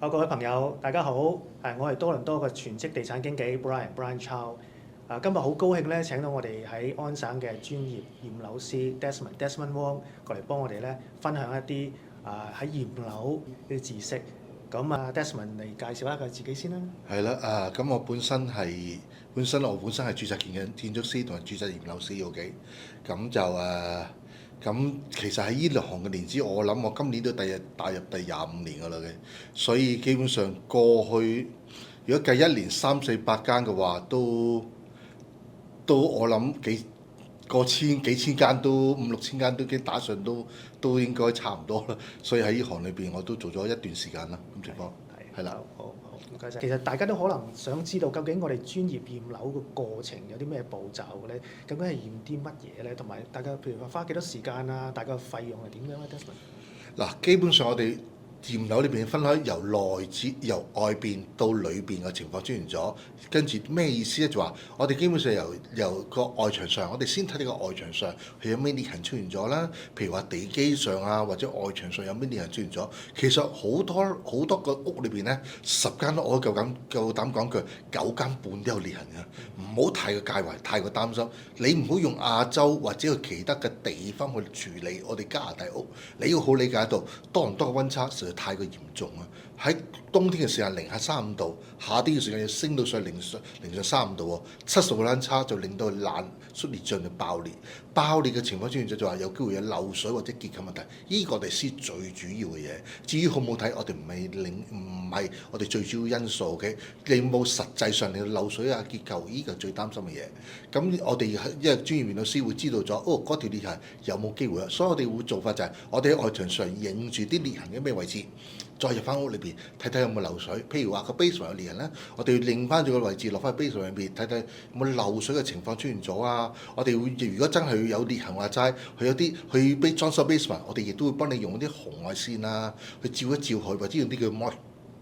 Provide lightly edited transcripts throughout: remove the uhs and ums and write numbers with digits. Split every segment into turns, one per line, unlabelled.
各位朋友，大家好，我係多倫多嘅全職地產經紀 Brian Chow。今日好高興咧，請到我哋喺安省嘅專業驗樓師 Desmond Wong 過嚟幫我哋咧分享一啲喺驗樓嘅知識。咁Desmond 嚟介紹一下佢自己先啦。
係啦，咁我本身係註冊建築師同埋註冊驗樓師嘅，咁就咁其實喺呢兩行嘅年資，我諗我今年都踏入第25年㗎啦嘅，所以基本上過去如果計一年3、4、8間嘅話，都我諗幾千間都5、6千間都已經打上都應該差唔多啦，所以喺呢行裏邊我都做咗一段時間啦，咁情況係啦。
好唔該晒。其實大家都可能想知道，究竟我哋專業驗樓嘅過程有啲咩步驟嘅咧？究竟係驗啲乜嘢咧？同埋大家譬如話花幾多時間啊？大概費用係點樣咧？Desmond？
嗱，基本上我哋驗樓裏邊分開由外邊到裏邊嘅情況出現咗，跟住咩意思咧？就話我哋基本上由個外牆上，我哋先睇呢個外牆上佢有咩裂痕出現咗啦。譬如話地基上啊，或者外牆上有咩裂痕出現咗。其實好多個屋裏邊咧，10間屋我夠膽講句9間半都有裂痕㗎。唔好太過介懷，太過擔心。你唔好用亞洲或者去其他嘅地方去處理我哋加拿大屋。你要好理解到多唔多嘅温差實在太過嚴重啊！喺冬天嘅時間零下3、5度，夏天嘅時間要升到上零上3、5度喎，70個温差就令到爛縮裂脹就爆裂。爆裂嘅情況出現咗就話有機會有漏水或者結構問題，呢個我哋先最主要嘅嘢。至於好唔好睇，我哋唔係我哋最主要因素嘅。你冇實際上你漏水啊結構，呢個最擔心嘅嘢。咁我哋因為專業驗樓師會知道咗，嗰條裂痕有冇機會啊？所以我哋會做法就係我哋喺外牆上影住啲裂痕嘅咩位置。再入翻屋裏邊睇睇有冇漏水，譬如話個 basement 有裂痕咧，我哋要擰翻住個位置落翻去 basement 裏邊睇睇有冇漏水嘅情況出現咗啊！我哋會如果真係有裂痕話齋，佢有啲去裝修 basement，我哋亦都會幫你用啲紅外線啊去照一照佢，或者用啲叫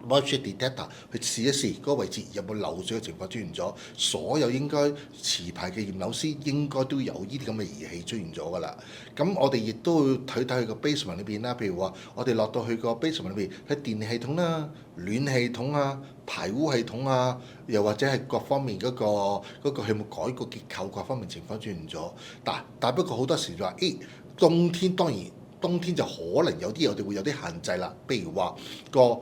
moisture detector 去試一試嗰個位置有冇漏水嘅情況出現咗。所有應該持牌嘅驗樓師應該都有呢啲咁嘅儀器出現咗㗎啦。咁我哋亦都會睇睇佢個 basement 裏邊啦，譬如話我哋落到去個 basement 裏邊睇電氣系統啦、暖氣系統啊、排污系統啊，又或者係各方面嗰個佢有冇改過結構，各方面情況出現咗。但不過好多時就話，冬天當然。冬天就可能有啲我哋會有啲限制啦，譬如話個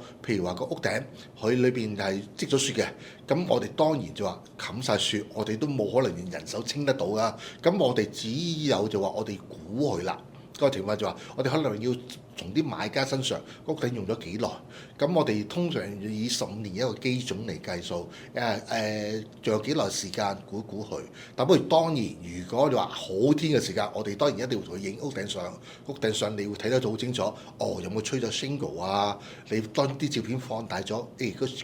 屋頂佢裏邊係積咗雪嘅，咁我哋當然就話冚晒雪，我哋都冇可能用人手清得到噶，咁我哋只有就話我哋估佢啦。個情況就話，我哋可能要從啲買家身上屋頂用咗幾耐，咁我哋通常以15年一個基準嚟計數，仲有幾耐時間估佢。但不如當然，如果你話好天嘅時間，我哋當然一定會同佢影屋頂相。屋頂相你會睇得到好清楚，有冇吹咗 shingle 啊？你當啲照片放大咗，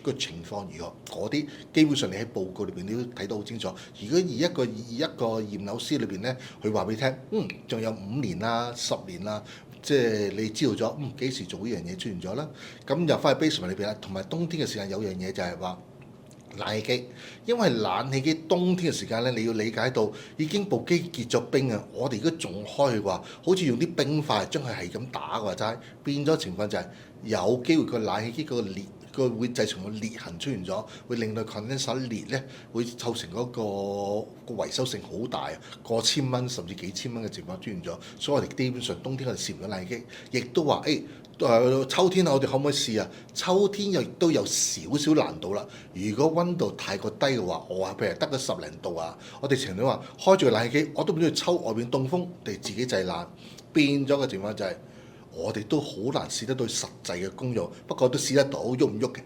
個情況如何？嗰啲基本上你喺報告裏邊你都睇到好清楚。如果以一個驗樓師裏邊咧，佢話俾你聽，仲有5年啦、10年啦。即係你知道咗，幾時做呢樣嘢出現咗啦？咁入翻去 basement 裏邊啦，同埋冬天嘅時間有樣嘢就係話冷氣機，因為冷氣機冬天嘅時間咧，你要理解到已經部機結咗冰啊！我哋如果仲開嘅話，好似用啲冰塊將佢係咁打嘅話齋，變咗情況就係有機會個冷氣機個裂。會製成個裂痕出現咗，會令到 condenser 裂咧，會構成嗰個維修性好大，過千蚊甚至幾千蚊嘅情況出現咗。所以我哋基本上冬天我哋試唔到冷氣機，亦都話秋天我哋可唔可以試啊？秋天又都有少少難度啦。如果温度太過低嘅話，我話譬如得個10零度啊，我哋情侶話開住個冷氣機，我都唔知抽外邊凍風定自己製冷，變咗嘅情況就係。我哋都好難試得到實際嘅功用，不過都試得到喐唔喐嘅。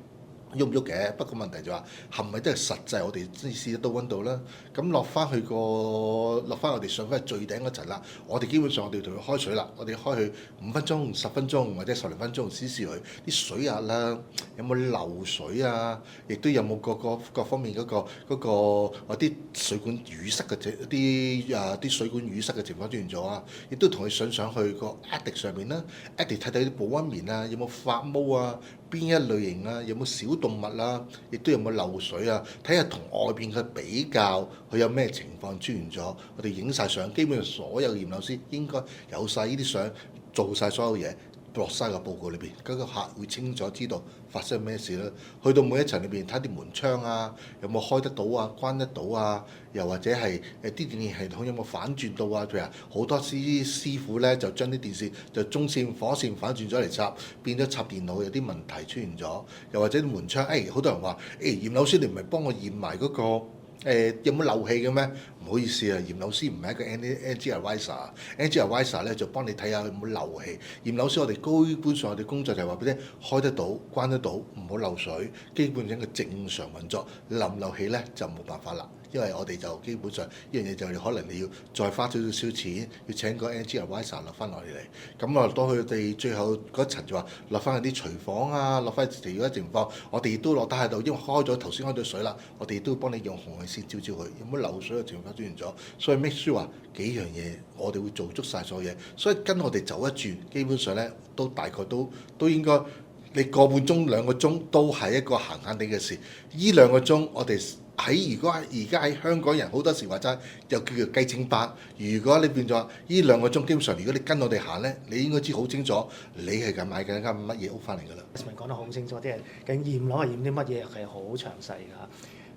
不過問題就話係咪真係實際？我哋先試得到温度啦。咁落翻我哋上翻去最頂嗰層啦。我哋基本上我哋同佢開水啦，我哋開去5分鐘、10分鐘或者10零分鐘試試佢啲水壓啦，有冇漏水啊？亦都有冇各方面嗰個啲水管淤塞嘅啲水管淤塞嘅情況出現咗啊！亦都同佢上去個 attic 上面啦 attic 睇睇啲保溫棉啊，有冇發毛啊？邊一類型啊？有冇小動物啊？亦都有冇漏水啊？睇下同外邊嘅比較，佢有咩情況出現咗？我哋影晒相，基本上所有驗樓師應該有晒呢啲相，做晒所有嘢。落晒個報告裏邊，嗰個客會清楚知道發生咩事啦。去到每一層裏邊睇啲門窗啊，有冇開得到啊、關得到啊，又或者係啲電電系統有冇反轉到啊？譬如好多師傅咧就將啲電線就中線火線反轉咗嚟插，變咗插電腦有啲問題出現咗。又或者啲門窗，好多人話嚴老師你唔係幫我驗埋嗰個。有冇漏氣嘅咩？唔好意思啊，嚴老師唔係一個 Energy Advisor，Energy Advisor 咧就幫你睇下有冇漏氣。嚴老師我哋基本上我哋工作就係話俾你開得到、關得到，唔好漏水，基本上嘅正常運作。漏唔漏氣咧就冇辦法啦，因為我哋就基本上呢樣嘢就可能你要再花少少錢，要請個 Energy Advisor 落翻落嚟。咁啊，當佢哋最後嗰層就話落翻去啲廚房啊，落翻其他情況，我哋亦都落得喺度，因為頭先開咗水啦，我哋都幫你用紅外線照照佢，有冇漏水嘅情況出現咗。所以 make sure 話幾樣嘢，我哋會做足晒所有嘢。所以跟我哋走一轉，基本上咧都大概都應該，你個半鐘兩個鐘都係一個閒閒地嘅事。呢兩個鐘我哋如果而家喺香港人好多時話齋，又叫做雞精班。如果你變咗呢兩個鐘，基本上如果你跟我哋行咧，你應該知好清楚，你係緊買緊間乜嘢屋翻嚟㗎啦。
Desmond 講得好清楚，即係究竟驗樓係驗啲乜嘢係好詳細㗎。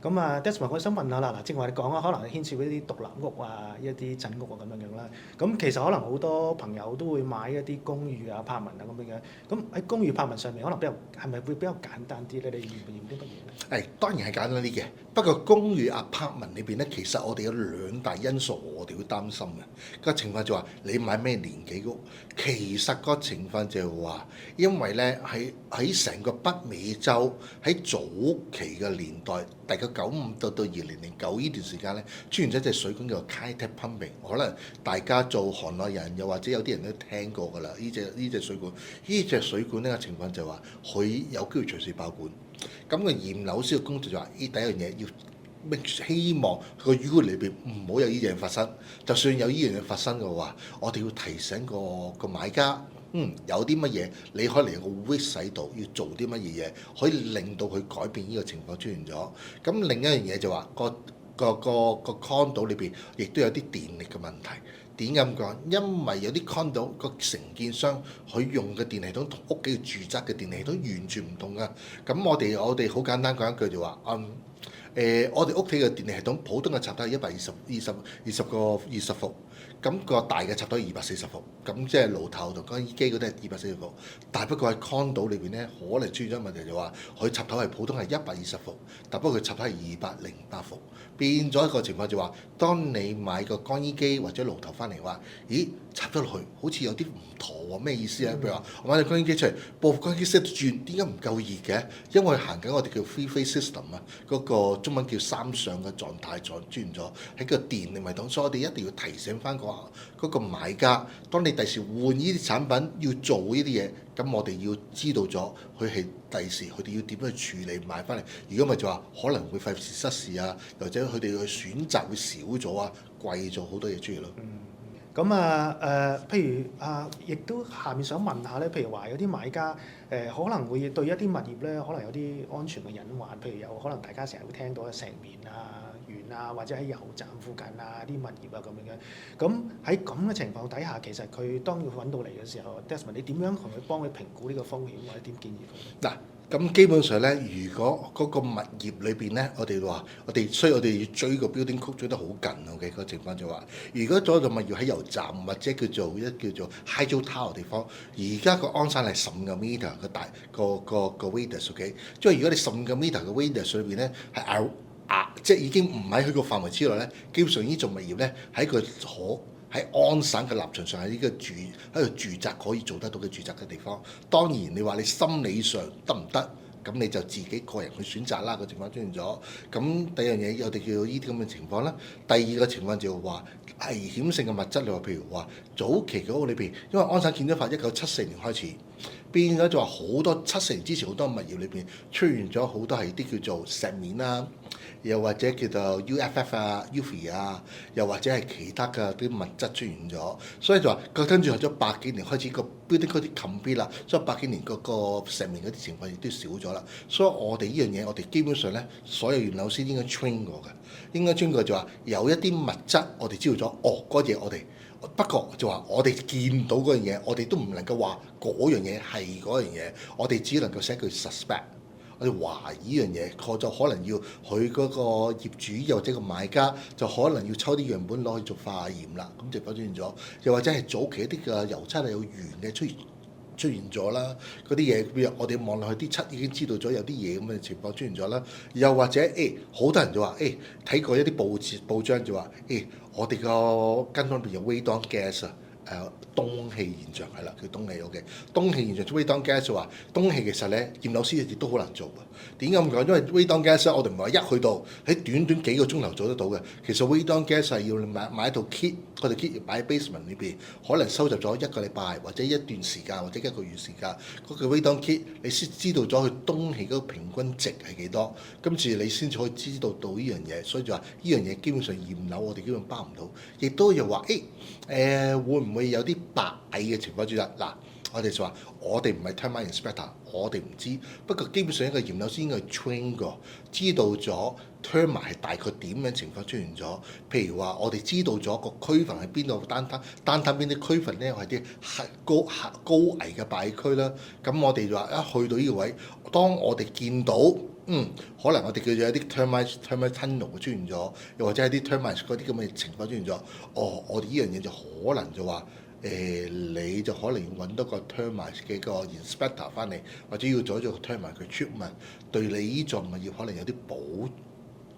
咁啊 Desmond 我想問下啦，嗱，正話你講啊，可能牽涉一啲獨立屋啊、一啲鎮屋啊咁樣樣啦。咁其實可能好多朋友都會買一啲公寓啊、柏文啊咁樣樣。咁喺公寓柏文上面，可能係咪會比較簡單啲咧？你驗啲乜嘢咧？
當然係簡單啲嘅。不過公寓 apartment 裏邊咧，其實我哋有兩大因素，我哋會擔心嘅。個情況就話你買咩年紀屋，其實個情況就係話，因為咧喺成個北美洲喺早期嘅年代，大概95到2009呢段時間咧，出現咗一隻水管叫做 Kitec Pumping， 可能大家做行內人又或者有啲人都聽過㗎啦。呢隻水管，呢隻水管呢個情況就係話佢有機會隨時爆管。咁個驗樓師嘅工作就話：第一樣嘢要希望個 unit 裏邊唔好有呢樣嘢發生。就算有呢樣嘢發生嘅話，我哋要提醒個買家，有啲乜嘢你可能有個 wish 喺度，要做啲乜嘢嘢，可以令到佢改變呢個情況出現咗。咁另一樣嘢就話個 condo 裏邊亦都有啲電力嘅問題。點解咁講？因為有啲 condo 個承建商佢用嘅電系統同屋企嘅住宅嘅電系統完全唔同㗎。咁我哋好簡單講一句就話，我哋屋企嘅電力系統普通嘅插頭係120伏，咁個大嘅插頭係240伏，咁即係爐頭同乾衣機嗰啲係240伏。但不過喺 condo 裏邊咧，可能出現咗問題就話，佢插頭係普通係120伏，但不過佢插頭係208伏，變咗一個情況就話，當你買個乾衣機或者爐頭翻嚟話，咦插咗落去好似有啲唔妥喎，咩意思啊？譬如話我買隻乾衣機出嚟，部乾衣機 set 轉，點解唔夠熱嘅？因為行緊我哋叫 three phase system 啊，嗰個中文叫三相嘅狀態轉咗喺個電力系統，所以我哋一定要提醒翻嗰個買家，當你第時換呢啲產品要做呢啲嘢，咁我哋要知道咗佢係第時佢哋要點樣去處理買翻嚟。如果咪就話可能會費事失事啊，或者佢哋嘅選擇會少咗啊，貴咗好多嘢出嚟咯。
咁譬如亦都下面想問下咧，譬如話有啲買家可能會對一啲物業咧，可能有啲安全嘅隱患，譬如有可能大家成日會聽到嘅石棉啊、鉛啊，或者喺油站附近啊啲物業啊咁樣嘅。咁喺咁嘅情況底下，其實佢當要揾到嚟嘅時候 Desmond 你點樣同佢幫佢評估呢個風險，或者點建議佢？
嗱，咁基本上咧，如果嗰個物業裏邊咧，我哋話我哋要追個 building code 追得好緊嘅個情況就話，如果咗個物業喺油站或者叫做 hydro tower 地方，而家個安省係15個 meter 嘅大個 radius OK， 即係如果你15個 meter 嘅 radius 裏邊咧係即係已經唔喺佢個範圍之內咧，基本上呢種物業咧喺佢喺安省嘅立場上係呢個住宅可以做得到嘅住宅嘅地方。當然你話你心理上得唔得？咁你就自己個人去選擇啦。個情況出現咗，咁第一樣嘢我哋叫呢啲咁嘅情況啦。第二個情況就係話危險性嘅物質，你話譬如話早期嗰個裏邊，因為安省建築法1974年開始變咗，就話好多74年之前好多物業裏邊出現咗好多係啲叫做石面啦，又或者叫做 UFF 啊、UFI 啊，又或者係其他嘅啲物質出現咗，所以就話佢跟住去咗百幾年開始個 building 嗰啲 complete 啦，所以百幾年個石面嗰啲情況亦都少咗啦。所以我哋呢樣嘢，我哋基本上咧，所有驗樓師應該 train 過嘅，應該 train 過就話有一啲物質我哋知道咗，嗰嘢不過就話我哋見到嗰樣嘢，我哋都唔能夠話嗰樣嘢係嗰樣嘢，我哋只能夠寫句 suspect。我哋懷疑呢樣嘢，佢就可能要佢嗰個業主又或者個買家就可能要抽啲樣本攞去做化驗啦。咁就發現咗，又或者係早期一啲嘅油漆係有鉛嘅出現咗啦。嗰啲嘢，譬如我哋望落去啲漆已經知道咗有啲嘢咁嘅情況出現咗啦。又或者好多人就話睇過一啲報章就話我哋個跟當邊有 radon gas 啊。氡氣現象係啦，叫氡氣 OK。氡氣現象 radon gas 就話氡氣其實咧驗樓師亦都好難做嘅。點解咁講？因為 radon gas 我哋唔係話一去到喺短短幾個鐘頭做得到嘅。其實 radon gas 係要買一套 kit，嗰套 kit 要擺喺 basement 裏邊，可能收集咗一個禮拜或者一段時間或者一個月時間。嗰個 radon kit 你先知道咗佢氡氣嗰個平均值係幾多，跟住你先至可以知道到呢樣嘢。所以就話呢樣嘢基本上驗樓我哋基本包唔到，亦都又話會唔會有啲白蟻嘅情況之下？嗱，我哋就話我哋唔係 termite inspector，我哋唔知。不過基本上一個驗樓師應該係 train 過，知道咗 termite 係大概點樣情況出現咗。譬如話我哋知道咗個區份喺邊度，單邊啲區份咧係啲高危嘅敗區啦。咁我哋就話一去到呢個位，當我哋見到可能我哋叫做有啲 termite tunnel 出現咗，又或者係啲 termite 嗰啲咁嘅情況出現咗。我哋呢樣嘢就可能就話你就可能要揾多個 termite 嘅個 inspector 翻嚟，或者要做一個 termite 嘅 treatment，對你呢座物業可能有啲保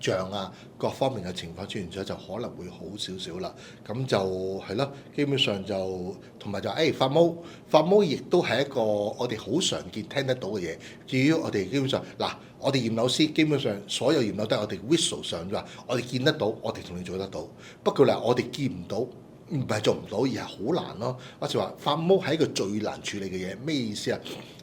障啊，各方面嘅情況出現咗，就可能會好少少啦。咁就係咯，基本上就同埋就發毛亦都係一個我哋好常見聽得到嘅嘢。至於我哋基本上嗱，我哋驗樓師基本上所有驗樓都係我哋 visual 上話，我哋見得到，我哋同你做得到。不過嗱，我哋見唔到，唔係做唔到，而係好難咯。我就話發毛係一個最難處理嘅嘢，咩意思啊？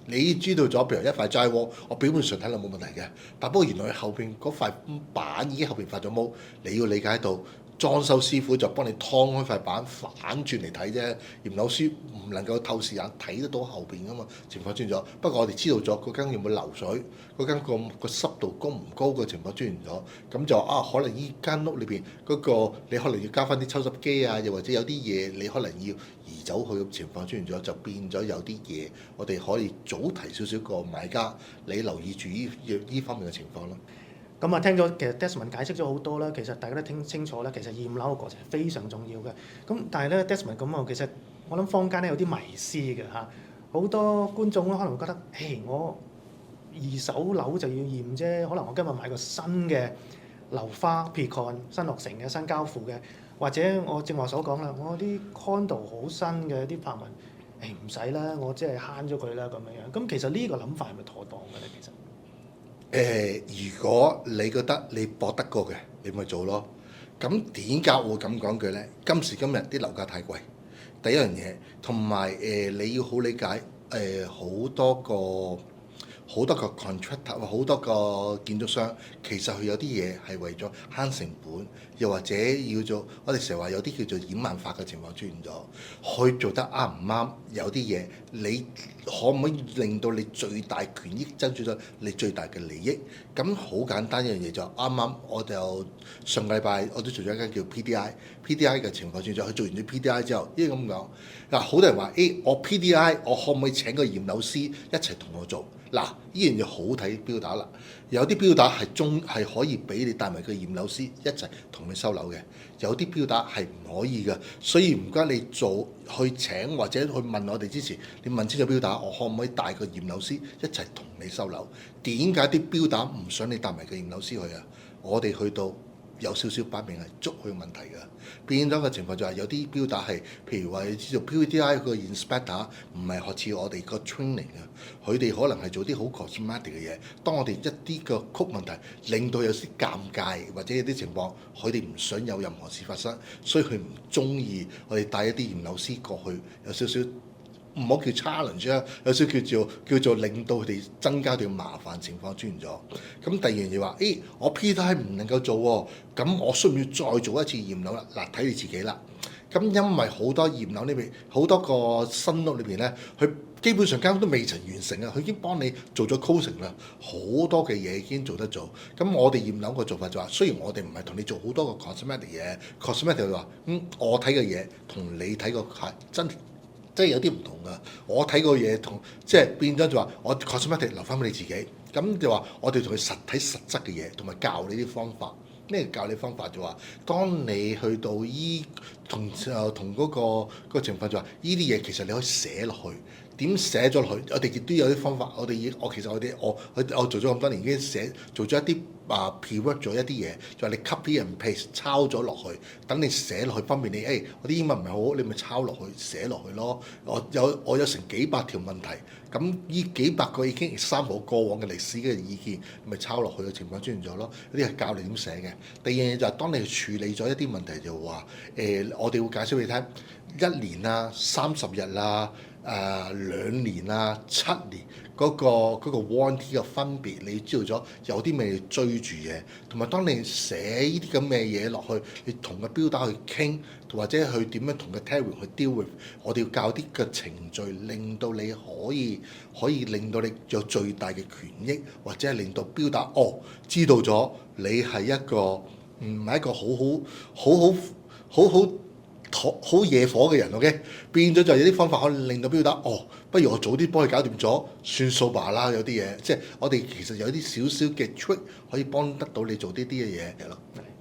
你知道咗，譬如一塊齋鍋，我表面上睇落冇問題嘅，但不過原來後邊嗰塊板已經後邊發咗毛，你要理解到。裝修師傅就幫你劏開塊板反轉嚟睇啫，驗樓師唔能夠透視眼睇得到後邊噶嘛，情況出現咗。不過我哋知道咗嗰間有冇流水，嗰間個濕度高唔高嘅情況出現咗，咁就可能依間屋裏邊嗰個你可能要加翻啲抽濕機啊，又或者有啲嘢你可能要移走去嘅情況出現咗，就變咗有啲嘢我哋可以早提少少個買家，你留意住呢方面嘅情況咯。
咁啊，聽咗其實 Desmond 解釋咗好多啦，其實大家都聽清楚啦。其實驗樓嘅過程係非常重要嘅。咁但係咧 Desmond 咁啊，其實我諗坊間咧有啲迷思嘅嚇，好多觀眾咧可能會覺得，我二手樓就要驗啫，可能我今日買個新嘅樓花 Pecon 新落成嘅新交付嘅，或者我正話所講啦，我啲 condo 好新嘅啲柏文，唔使啦，我即係慳咗佢啦咁樣樣。咁其實呢個諗法係咪妥當嘅咧？其實？
如果你覺得你搏得過嘅，你咪做咯。咁點解會咁講句呢？今時今日啲樓價太貴，第一樣嘢，同埋你要好理解好多個 contractor 好多個建築商，其實佢有啲嘢係為咗慳成本，又或者要做我哋成日話有啲叫做掩眼法嘅情況出現咗，去做得啱唔啱？有啲嘢你可唔可以令到你最大權益爭取到你最大嘅利益？咁好簡單一樣嘢就啱我就上個禮拜我都做咗一間叫 PDI 嘅情況出現咗，佢做完啲 PDI 之後，因為咁講嗱，好多人話我 PDI 我可唔可以請個驗樓師一齊同我做？嗱，呢樣嘢好睇標打啦，有啲標打係可以俾你帶埋個驗樓師一齊同你收樓嘅，有啲標打係唔可以嘅，所以唔該你去請或者去問我哋之前，你問清楚標打，我可唔可以帶個驗樓師一齊同你收樓？點解啲標打唔想你帶埋個驗樓師去啊？我哋去到有少少擺明係捉佢問題㗎，變咗嘅情況就係有啲標打係，譬如話你知道 PDI 個 inspector 唔係學似我哋個 training 啊，佢哋可能係做啲好 cosmetic 嘅嘢。當我哋一啲個曲問題令到有啲尷尬或者有啲情況，佢哋唔想有任何事發生，所以佢唔中意我哋帶一啲驗樓師過去，有少少。唔好叫 challenge 啊，有少叫做令到佢哋增加條麻煩情況出現咗。咁第二樣嘢話，我 PDI 唔能夠做喎，咁我需唔需要再做一次驗樓啦？嗱，睇你自己啦。咁因為好多驗樓呢邊好多個新屋裏邊咧，佢基本上間屋都未曾完成啊，佢已經幫你做咗 closing 啦，好多嘅嘢已經做得做。咁我哋驗樓個做法就話，雖然我哋唔係同你做好多個 cosmetic 嘢，cosmetic 就話，我睇嘅嘢同你睇個係真係有啲唔同㗎。我睇個嘢同即係變咗就話，我 cosmetic 留翻俾你自己。咁就話我哋同佢實體實質嘅嘢，同埋教你啲方法。咩教你方法就話，當你去到同嗰個情況就話，呢啲嘢其實你可以寫落去。點寫咗落去？我哋亦都有啲方法。我其實我做咗咁多年，已經做咗一啲pre-work 咗一啲嘢，就係你 copy and paste 抄咗落去，等你寫落去方便你。我啲英文唔係好好，你咪抄落去寫落去咯。我有成幾百條問題，咁呢幾百個已經example過往嘅歷史嘅意見，咪抄落去嘅情況出現咗咯。呢啲係教你點寫嘅。第二樣嘢就係當你處理咗一啲問題就話，我哋會解釋俾你聽，1年啦、30日啦。2年啊、7年嗰個 warranty 嘅分別，你知道咗有啲咩追住嘢，同埋當你寫呢啲咁嘅嘢落去，你同個標打去傾，或者去點樣同個 tenant 去 deal with，我哋要教啲嘅程序，令到你可以令到你有最大嘅權益，或者係令到標打知道咗你係一個唔係一個好惹火嘅人 OK， 變咗就有啲方法可以令到標打不如我早啲幫佢搞掂咗，算數吧啦。有啲嘢即係我哋其實有啲少少嘅 trick 可以幫得到你做呢啲嘅嘢嘅咯。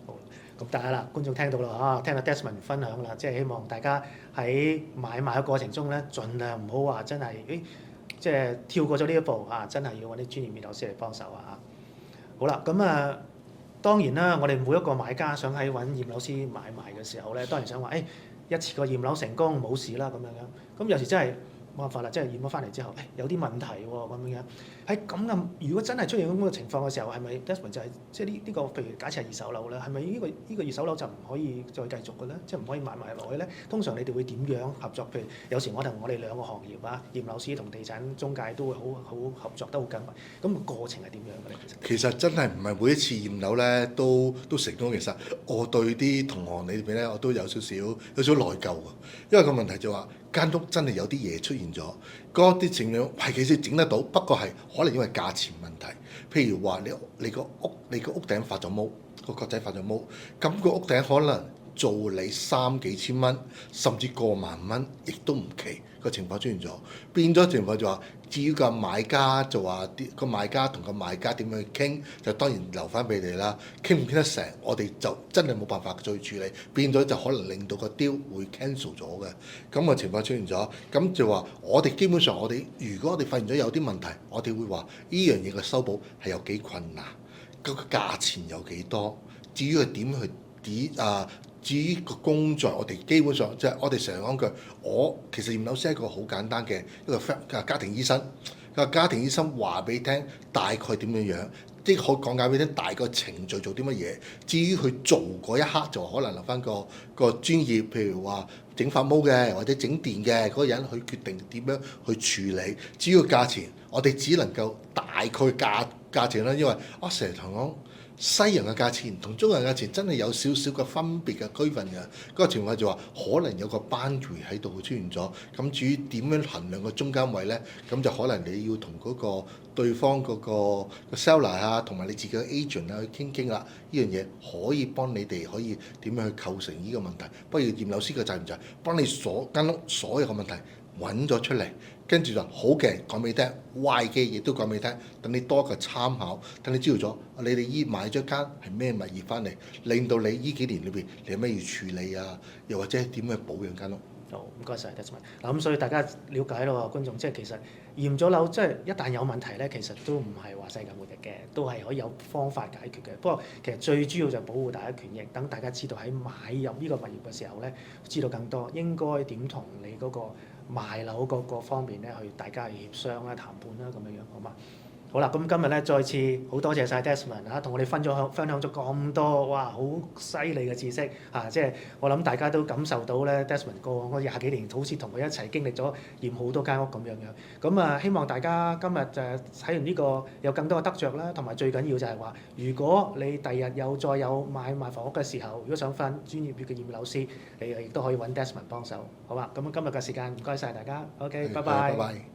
好，咁大家啦，觀眾聽到啦聽到 Desmond 分享啦，即係希望大家喺買賣嘅過程中咧，盡量唔好話真係即係跳過咗呢一步真係要揾啲專業驗樓師嚟幫手好啦，咁當然啦，我哋每一個買家想喺揾驗樓師買賣嘅時候咧，當然想話一次過驗樓成功冇事啦咁樣。咁有時真係冇辦法啦，即係驗咗翻嚟之後，有啲問題喎咁樣。喺咁嘅，如果真係出現咁嘅情況嘅時候，係咪 Desmond 就係即係呢個譬如假設係二手樓咧，係咪呢個二手樓就唔可以再繼續嘅咧？即係唔可以買埋落去咧？通常你哋會點樣合作？譬如有時我哋兩個行業驗樓師同地產中介都會好合作得好緊密。咁個過程係點樣嘅咧？
其實真係唔係每一次驗樓咧都成功。其實我對啲同行裏邊咧，我都有少少內疚㗎，因為個問題就話間屋真係有啲嘢出現咗，嗰啲整料係幾時整得到？不過係可能因為價錢問題，譬如話你個屋頂發咗毛，個角仔發咗毛，咁個屋頂可能做你3幾千蚊，甚至過萬蚊，亦都唔奇。個情況出現咗，變咗情況就話，至於個買家就話個買家同個賣家點樣去傾，就當然留翻俾你啦。傾唔傾得成，我哋就真係冇辦法再處理，變咗就可能令到個 deal 會 cancel 咗嘅。咁個情況出現咗，咁就話我哋基本上如果我哋發現咗有啲問題，我哋會話呢樣嘢嘅修補係有幾困難，個價錢有幾多，至於佢點去至於個工作，我哋基本上即係我哋成日講句，其實驗樓師係一個好簡單嘅一個家庭醫生。個家庭醫生話俾你聽大概點樣，即係可以講解俾你聽大概程序做啲乜嘢。至於佢做嗰一刻，就可能留翻個專業，譬如話整發毛嘅或者整電嘅嗰個人去決定點樣去處理。至於個價錢，我哋只能夠大概價錢啦，因為我成日同講。西人嘅價錢同中國人嘅價錢真係有少少嘅分別嘅區分嘅，嗰個情況就話可能有個 boundary 喺度出現咗。咁至於點樣衡量個中間位咧，咁就可能你要同嗰個對方嗰個 seller 同埋你自己嘅 agent 去傾啦。呢樣嘢可以幫你哋可以點樣去構成呢個問題。不過驗樓師嘅責任就係幫你間屋所有嘅問題揾咗出嚟。跟住就好嘅講俾你聽，壞嘅亦都講俾你聽，等你多一個參考，等你知道咗你哋買咗間係咩物業翻嚟，令到你呢幾年裏邊你有咩要處理又或者點樣保養間屋。
好，唔該晒 Desmond。嗱咁所以大家了解咯，觀眾即係其實驗咗樓，即係一旦有問題咧，其實都唔係話世界末日嘅，都係可以有方法解決嘅。不過其實最主要就係保護大家權益，等大家知道喺買入呢個物業嘅時候咧，知道更多應該點同你嗰個賣樓嗰個方面咧，去大家去協商啦、談判啦咁樣，好嘛？好啦，咁今日咧再次好多謝晒 Desmond 同我哋分享咗咁多，哇，好犀利嘅知識即係我諗大家都感受到咧 Desmond 過往嗰20幾年，好似同佢一齊經歷咗驗好多間屋咁樣。咁希望大家今日就睇完呢個有更多嘅得着啦，同埋最緊要就係話，如果你第日再有買賣房屋嘅時候，如果想翻專業嘅驗樓師，你亦都可以揾 Desmond 幫手，好嘛？咁今日嘅時間唔該晒大家，OK，拜拜。
拜拜。